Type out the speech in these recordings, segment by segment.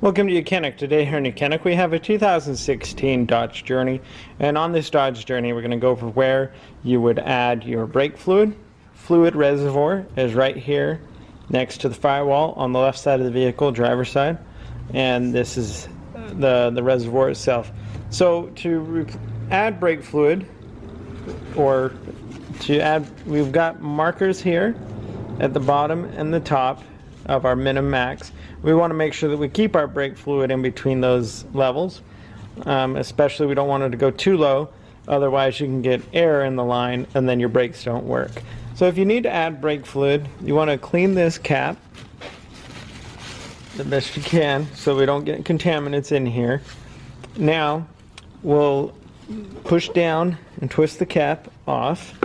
Welcome to YOUCANIC. Today here in YOUCANIC we have a 2016 Dodge Journey, and on this Dodge Journey we're going to go over where you would add your brake fluid. Fluid reservoir is right here next to the firewall on the left side of the vehicle, driver's side, and this is the reservoir itself. So to add brake fluid, or to add, we've got markers here at the bottom and the top of our min max. We want to make sure that we keep our brake fluid in between those levels, especially we don't want it to go too low, otherwise you can get air in the line and then your brakes don't work. So if you need to add brake fluid, you want to clean this cap the best you can so we don't get contaminants in here. Now we'll push down and twist the cap off,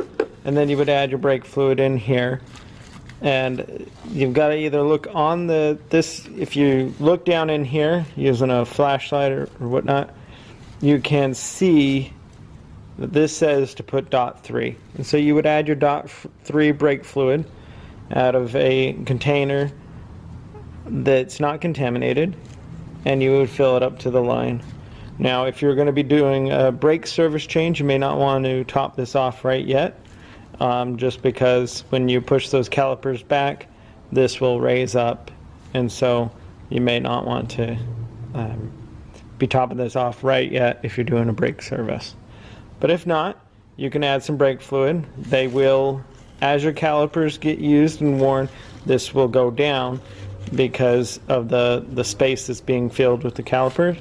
and then you would add your brake fluid in here. And you've got to either look on if you look down in here using a flashlight or whatnot, you can see that this says to put .3. And so you would add your .3 brake fluid out of a container that's not contaminated, and you would fill it up to the line. Now if you're going to be doing a brake service change, you may not want to top this off right yet. Just because when you push those calipers back, this will raise up, and so you may not want to be topping this off right yet if you're doing a brake service. But if not, you can add some brake fluid. They will, as your calipers get used and worn, this will go down because of the space that's being filled with the calipers.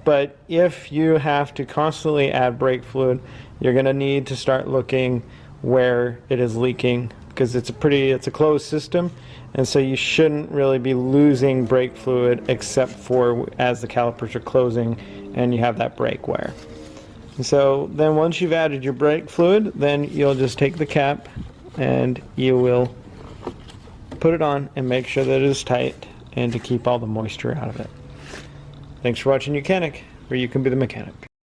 But if you have to constantly add brake fluid, you're going to need to start looking where it is leaking, because it's a closed system, and so you shouldn't really be losing brake fluid except for as the calipers are closing and you have that brake wear. And so then once you've added your brake fluid, then you'll just take the cap and you will put it on and make sure that it is tight and to keep all the moisture out of it. Thanks for watching YOUCANIC, where you can be the mechanic.